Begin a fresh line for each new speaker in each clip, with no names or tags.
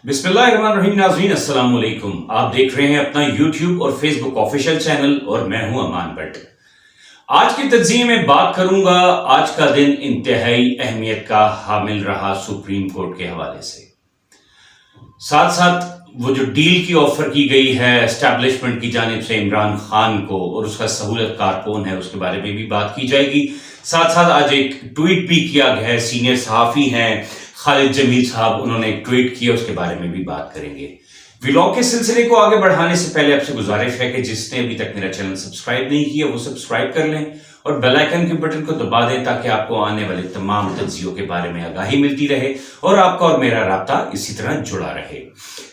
بسم اللہ الرحمن الرحیم ناظرین السلام علیکم. آپ دیکھ رہے ہیں اپنا یوٹیوب اور فیس بک آفیشیل چینل اور میں ہوں امان بٹ. آج کی تجزیے میں بات کروں گا آج کا دن انتہائی اہمیت کا حامل رہا سپریم کورٹ کے حوالے سے. ساتھ ساتھ وہ جو ڈیل کی آفر کی گئی ہے اسٹیبلشمنٹ کی جانب سے عمران خان کو اور اس کا سہولت کار کون ہے اس کے بارے میں بھی بات کی جائے گی. ساتھ ساتھ آج ایک ٹویٹ بھی کیا گیا ہے, سینئر صحافی ہیں خالد جمیل صاحب, انہوں نے ایک ٹویٹ کیا, اس کے بارے میں بھی بات کریں گے. ولاگ کے سلسلے کو آگے بڑھانے سے پہلے آپ سے گزارش ہے کہ جس نے ابھی تک میرا چینل سبسکرائب نہیں کیا وہ سبسکرائب کر لیں اور بیل آئیکن کے بٹن کو دبا دیں تاکہ آپ کو آنے والے تمام تجزیوں کے بارے میں آگاہی ملتی رہے اور آپ کا اور میرا رابطہ اسی طرح جڑا رہے.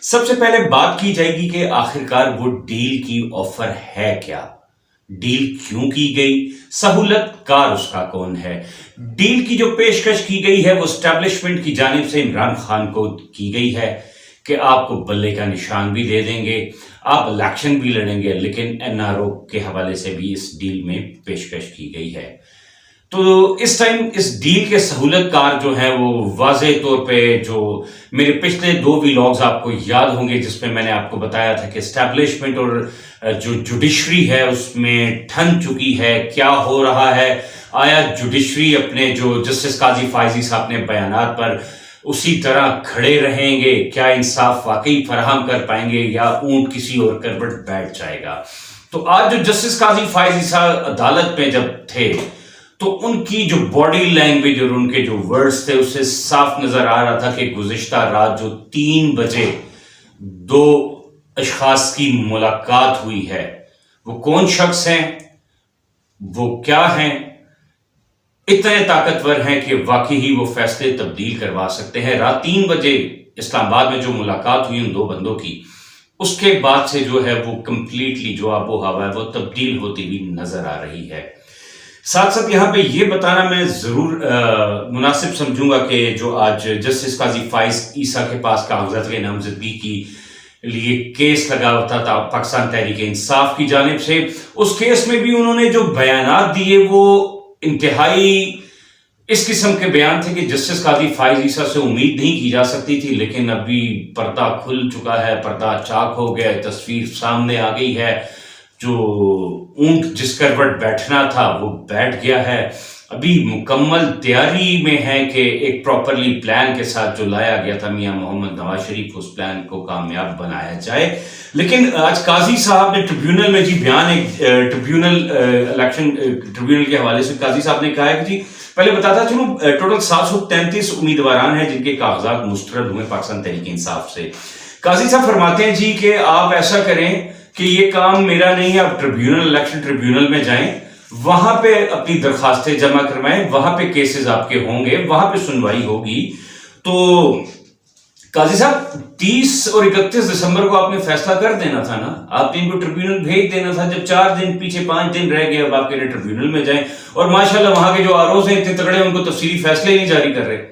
سب سے پہلے بات کی جائے گی کہ آخرکار وہ ڈیل کی آفر ہے کیا, ڈیل کیوں کی گئی, سہولت کار اس کا کون ہے. ڈیل کی جو پیشکش کی گئی ہے وہ اسٹیبلشمنٹ کی جانب سے عمران خان کو کی گئی ہے کہ آپ کو بلے کا نشان بھی دے دیں گے, آپ الیکشن بھی لڑیں گے, لیکن این آر او کے حوالے سے بھی اس ڈیل میں پیشکش کی گئی ہے. تو اس ٹائم اس ڈیل کے سہولت کار جو ہیں وہ واضح طور پہ جو میرے پچھلے 2 ولاگز آپ کو یاد ہوں گے جس میں نے آپ کو بتایا تھا کہ اسٹیبلشمنٹ اور جو جوڈیشری ہے اس میں ٹھن چکی ہے, کیا ہو رہا ہے, آیا جوڈیشری اپنے جو جسٹس قاضی فائزی صاحب نے بیانات پر اسی طرح کھڑے رہیں گے, کیا انصاف واقعی فراہم کر پائیں گے یا اونٹ کسی اور کروٹ بیٹھ جائے گا. تو آج جو جسٹس قاضی فائزی صاحب عدالت میں جب تھے تو ان کی جو باڈی لینگویج اور ان کے جو ورڈز تھے اس سے صاف نظر آ رہا تھا کہ گزشتہ رات جو 3 بجے 2 اشخاص کی ملاقات ہوئی ہے وہ کون شخص ہیں, وہ کیا ہیں, اتنے طاقتور ہیں کہ واقعی ہی وہ فیصلے تبدیل کروا سکتے ہیں. رات 3 بجے اسلام آباد میں جو ملاقات ہوئی ان 2 بندوں کی, اس کے بعد سے جو ہے وہ کمپلیٹلی جو آب و ہوا ہے وہ تبدیل ہوتی ہوئی نظر آ رہی ہے. ساتھ ساتھ یہاں پہ یہ بتانا میں ضرور مناسب سمجھوں گا کہ جو آج جسٹس قاضی فائز عیسیٰ کے پاس کاغذات نامزدگی کی لیے کیس لگا ہوتا تھا پاکستان تحریک انصاف کی جانب سے, اس کیس میں بھی انہوں نے جو بیانات دیے وہ انتہائی اس قسم کے بیان تھے کہ جسٹس قاضی فائز عیسیٰ سے امید نہیں کی جا سکتی تھی, لیکن ابھی پردہ کھل چکا ہے, پردہ چاک ہو گیا, تصویر سامنے آ گئی ہے. جو اونٹ جس کروٹ بیٹھنا تھا وہ بیٹھ گیا ہے. ابھی مکمل تیاری میں ہے کہ ایک پراپرلی پلان کے ساتھ جو لایا گیا تھا میاں محمد نواز شریف اس پلان کو کامیاب بنایا جائے. لیکن آج قاضی صاحب نے ٹریبیونل میں بیان ایک الیکشن ٹریبیونل کے حوالے سے قاضی صاحب نے کہا ہے کہ پہلے بتاتا چلوں ٹوٹل 733 امیدواران ہیں جن کے کاغذات مسترد ہوئے پاکستان تحریک انصاف سے. قاضی صاحب فرماتے ہیں کہ آپ ایسا کریں کہ یہ کام میرا نہیں ہے, آپ الیکشن ٹریبیونل میں جائیں, وہاں پہ اپنی درخواستیں جمع کروائیں, وہاں پہ کیسز آپ کے ہوں گے, وہاں پہ سنوائی ہوگی. تو قاضی صاحب 30 اور 31 دسمبر کو آپ نے فیصلہ کر دینا تھا نا, آپ نے ان کو ٹریبیونل بھیج دینا تھا. جب 4 دن پیچھے 5 دن رہ گئے اب آپ کے ٹریبیونل میں جائیں, اور ماشاءاللہ وہاں کے جو آروز ہیں اتنے تگڑے ان کو تفصیلی فیصلے نہیں جاری کر رہے.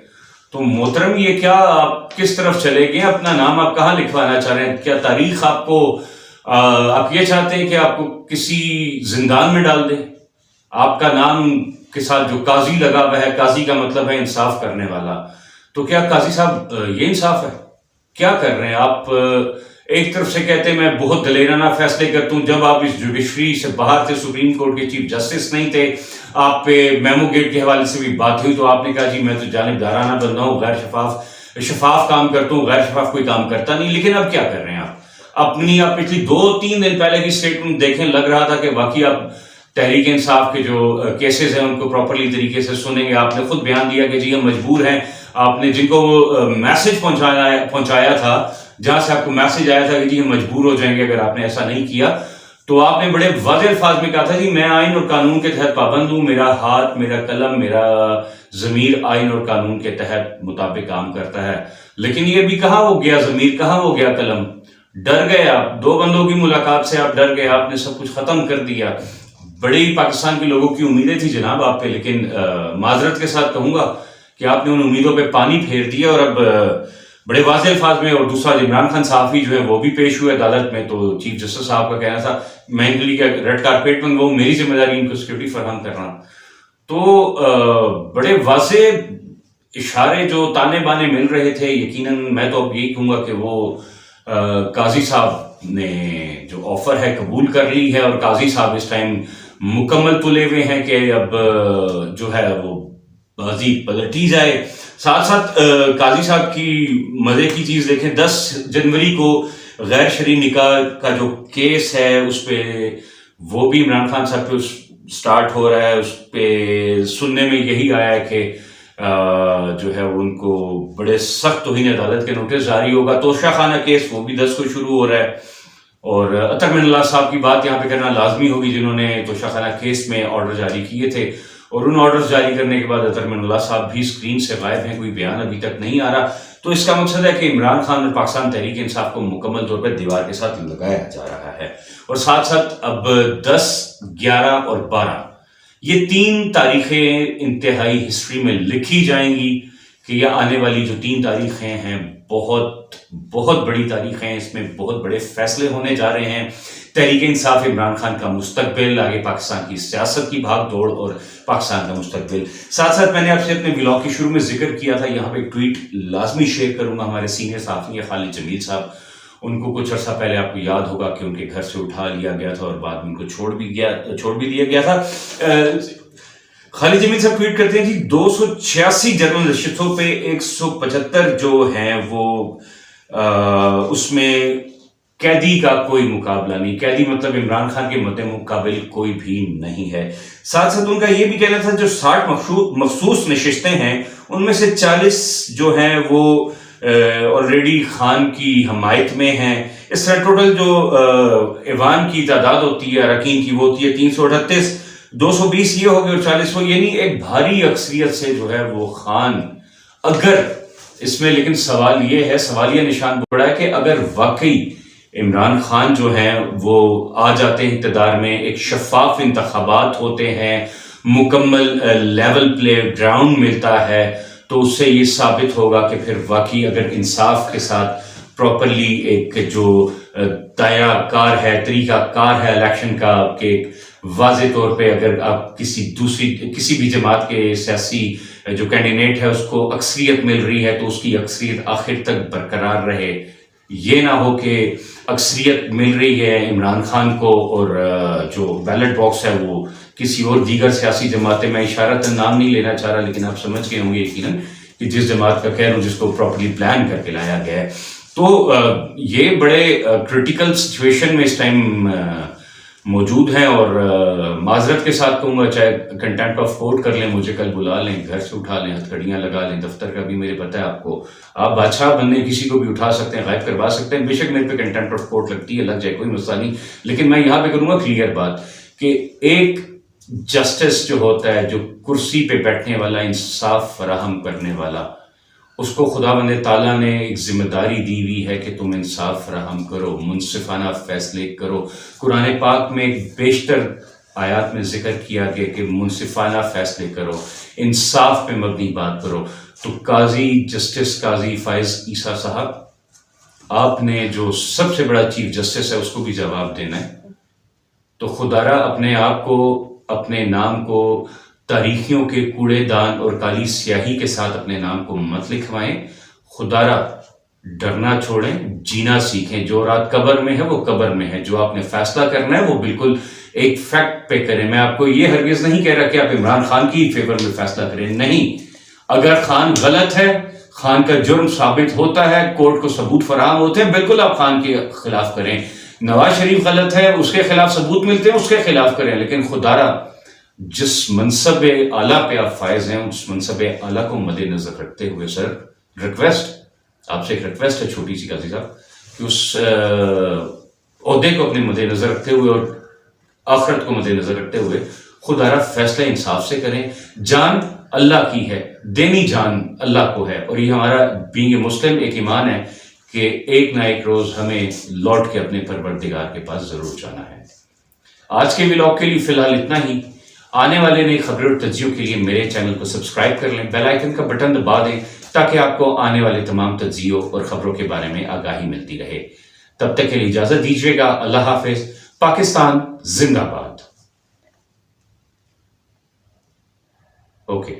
تو محترم یہ کیا آپ کس طرف چلے گئے, اپنا نام آپ کہاں لکھوانا چاہ رہے ہیں, کیا تاریخ آپ یہ چاہتے ہیں کہ آپ کو کسی زندان میں ڈال دیں؟ آپ کا نام کے ساتھ جو قاضی لگا ہوا ہے, قاضی کا مطلب ہے انصاف کرنے والا, تو کیا قاضی صاحب یہ انصاف ہے؟ کیا کر رہے ہیں آپ؟ ایک طرف سے کہتے ہیں میں بہت دلیرانہ فیصلے کرتا ہوں, جب آپ اس جوڈیشری سے باہر تھے, سپریم کورٹ کے چیف جسٹس نہیں تھے, آپ پہ میمو گیٹ کے حوالے سے بھی بات ہوئی تو آپ نے کہا جی میں تو جانبدارانہ بندہ ہوں, غیر شفاف کام کرتا ہوں, غیر شفاف کوئی کام کرتا نہیں. لیکن اب کیا کر رہے ہیں آپ اپنی, آپ پچھلی 2-3 دن پہلے کی اسٹیٹمنٹ دیکھیں, لگ رہا تھا کہ واقعی آپ تحریک انصاف کے جو کیسز ہیں ان کو پراپرلی طریقے سے سنیں گے. آپ نے خود بیان دیا کہ جی ہم مجبور ہیں, آپ نے جن کو میسج پہنچایا تھا, جہاں سے آپ کو میسج آیا تھا کہ جی ہم مجبور ہو جائیں گے اگر آپ نے ایسا نہیں کیا, تو آپ نے بڑے واضح الفاظ میں کہا تھا جی میں آئین اور قانون کے تحت پابند ہوں, میرا ہاتھ, میرا قلم, میرا ضمیر آئین اور قانون کے تحت مطابق کام کرتا ہے. لیکن یہ بھی کہاں ہو گیا ضمیر, کہاں ہو گیا قلم, ڈر گئے آپ. 2 بندوں کی ملاقات سے آپ ڈر گئے, آپ نے سب کچھ ختم کر دیا. بڑی پاکستان کے لوگوں کی امیدیں تھی جناب آپ پہ, لیکن معذرت کے ساتھ کہوں گا کہ آپ نے ان امیدوں پہ پانی پھیر دیا. اور اب بڑے واضح الفاظ میں, اور دوسرا عمران خان صحافی جو ہے وہ بھی پیش ہوئے عدالت میں, تو چیف جسٹس صاحب کا کہنا تھا میں ان کے ریڈ کارپیٹ میں وہ میری ذمہ داری ان کو سیکورٹی فراہم کرنا. تو بڑے واضح اشارے جو تانے بانے مل رہے تھے، یقیناً میں تو اب یہی کہوں گا کہ وہ قاضی صاحب نے جو آفر ہے قبول کر لی ہے، اور قاضی صاحب اس ٹائم مکمل تلے ہوئے ہیں کہ اب جو ہے وہ بازی پلٹی جائے۔ ساتھ ساتھ قاضی صاحب کی مزے کی چیز دیکھیں، 10 جنوری کو غیر شرعی نکاح کا جو کیس ہے اس پہ وہ بھی عمران خان صاحب پہ سٹارٹ ہو رہا ہے۔ اس پہ سننے میں یہی آیا ہے کہ جو ہے ان کو بڑے سخت توہین عدالت کے نوٹس جاری ہوگا۔ توشہ خانہ کیس وہ بھی 10 کو شروع ہو رہا ہے، اور عطر من اللہ صاحب کی بات یہاں پہ کرنا لازمی ہوگی، جنہوں نے توشہ خانہ کیس میں آرڈر جاری کیے تھے، اور ان آرڈرز جاری کرنے کے بعد عطر من اللہ صاحب بھی اسکرین سے غائب ہیں، کوئی بیان ابھی تک نہیں آ رہا۔ تو اس کا مقصد ہے کہ عمران خان اور پاکستان تحریک انصاف کو مکمل طور پر دیوار کے ساتھ لگایا جا رہا ہے۔ اور ساتھ ساتھ اب 10، 11 اور 12 یہ 3 تاریخیں انتہائی ہسٹری میں لکھی جائیں گی، کہ یہ آنے والی جو 3 تاریخیں ہیں بہت بہت بڑی تاریخیں ہیں، اس میں بہت بڑے فیصلے ہونے جا رہے ہیں۔ تحریک انصاف، عمران خان کا مستقبل، آگے پاکستان کی سیاست کی بھاگ دوڑ اور پاکستان کا مستقبل۔ ساتھ ساتھ میں نے آپ سے اپنے ولاگ کے شروع میں ذکر کیا تھا، یہاں پہ ایک ٹویٹ لازمی شیئر کروں گا، ہمارے سینئر صحافی ہیں خالد جمیل صاحب، ان کو کچھ عرصہ پہلے آپ کو یاد ہوگا کہ ان کے گھر سے اٹھا لیا گیا تھا اور بعد میں ان کو چھوڑ بھی دیا گیا تھا۔ خالد جمیل صاحب ٹویٹ کرتے ہیں جی 286 جنرل نشستوں پہ 175 جو ہیں وہ اس میں قیدی کا کوئی مقابلہ نہیں، قیدی مطلب عمران خان کے مد مقابل کوئی بھی نہیں ہے۔ ساتھ ساتھ ان کا یہ بھی کہنا تھا جو 60 مخصوص نشستیں ہیں ان میں سے 40 جو ہیں وہ آلریڈی خان کی حمایت میں ہیں۔ اس طرح ٹوٹل جو ایوان کی تعداد ہوتی ہے اراکین کی وہ ہوتی ہے 338، 220 یہ ہو گئے اور 40 وہ، یعنی ایک بھاری اکثریت سے جو ہے وہ خان اگر اس میں، لیکن سوال یہ ہے، سوالیہ نشان بڑا ہے کہ اگر واقعی عمران خان جو ہیں وہ آ جاتے ہیں اقتدار میں، ایک شفاف انتخابات ہوتے ہیں، مکمل لیول پلے گراؤنڈ ملتا ہے، تو اس سے یہ ثابت ہوگا کہ پھر واقعی اگر انصاف کے ساتھ پراپرلی ایک جو دائرہ کار ہے، طریقہ کار ہے الیکشن کا، کہ واضح طور پہ اگر آپ کسی بھی جماعت کے سیاسی جو کینڈیڈیٹ ہے اس کو اکثریت مل رہی ہے تو اس کی اکثریت آخر تک برقرار رہے، یہ نہ ہو کہ اکثریت مل رہی ہے عمران خان کو اور جو بیلٹ باکس ہے وہ کسی اور دیگر سیاسی جماعتیں، میں اشارتاً نام نہیں لینا چاہ رہا لیکن آپ سمجھ گئے ہوں گے یقیناً کہ جس جماعت کا کہہ رہا ہوں، جس کو پراپرلی پلان کر کے لایا گیا ہے۔ تو یہ بڑے کرٹیکل سچویشن میں اس ٹائم موجود ہیں، اور معذرت کے ساتھ کہوں گا، چاہے کنٹیمپٹ آف کورٹ کر لیں، مجھے کل بلا لیں، گھر سے اٹھا لیں، ہتھکڑیاں لگا لیں، دفتر کا بھی میرے پتہ ہے آپ کو، آپ بادشاہ بننے کسی کو بھی اٹھا سکتے ہیں، غائب کروا سکتے ہیں، بے شک میرے پہ کنٹیمپٹ آف کورٹ لگتی ہے، لگ جائے کوئی مسئلہ نہیں، لیکن میں یہاں پہ کروں گا کلیئر بات کہ ایک جسٹس جو ہوتا ہے، جو کرسی پہ بیٹھنے والا، انصاف فراہم کرنے والا، اس کو خداوند تعالیٰ نے ایک ذمہ داری دی ہوئی ہے کہ تم انصاف فراہم کرو، منصفانہ فیصلے کرو۔ قرآن پاک میں بیشتر آیات میں ذکر کیا گیا کہ منصفانہ فیصلے کرو، انصاف پہ مبنی بات کرو۔ تو قاضی جسٹس قاضی فائز عیسیٰ صاحب، آپ نے جو سب سے بڑا چیف جسٹس ہے اس کو بھی جواب دینا ہے، تو خدا را اپنے آپ کو، اپنے نام کو تاریخیوں کے کوڑے دان اور کالی سیاہی کے ساتھ اپنے نام کو مت لکھوائیں۔ خدا را ڈرنا چھوڑیں، جینا سیکھیں، جو رات قبر میں ہے وہ قبر میں ہے، جو آپ نے فیصلہ کرنا ہے وہ بالکل ایک فیکٹ پہ کریں۔ میں آپ کو یہ ہرگز نہیں کہہ رہا کہ آپ عمران خان کی فیور میں فیصلہ کریں، نہیں، اگر خان غلط ہے، خان کا جرم ثابت ہوتا ہے، کورٹ کو ثبوت فراہم ہوتے ہیں، بالکل آپ خان کے خلاف کریں۔ نواز شریف غلط ہے، اس کے خلاف ثبوت ملتے ہیں، اس کے خلاف کریں، لیکن خدا را جس منصب اعلیٰ پہ آپ فائز ہیں، اس منصب اعلیٰ کو مد نظر رکھتے ہوئے سر ریکویسٹ، آپ سے ایک ریکویسٹ ہے چھوٹی سی قاضی صاحب، کہ اس عہدے کو اپنے مد نظر رکھتے ہوئے اور آخرت کو مد نظر رکھتے ہوئے خدا را فیصلہ انصاف سے کریں۔ جان اللہ کی ہے، دینی جان اللہ کو ہے، اور یہ ہمارا بینگ اے مسلم ایک ایمان ہے کہ ایک نہ ایک روز ہمیں لوٹ کے اپنے پروردگار کے پاس ضرور جانا ہے۔ آج کے ولاگ کے لیے فی الحال اتنا ہی۔ آنے والے نئی خبریں اور تجزیوں کے لیے میرے چینل کو سبسکرائب کر لیں، بیل آئیکن کا بٹن دبا دیں تاکہ آپ کو آنے والے تمام تجزیوں اور خبروں کے بارے میں آگاہی ملتی رہے۔ تب تک کے لیے اجازت دیجیے گا، اللہ حافظ، پاکستان زندہ باد۔ اوکے۔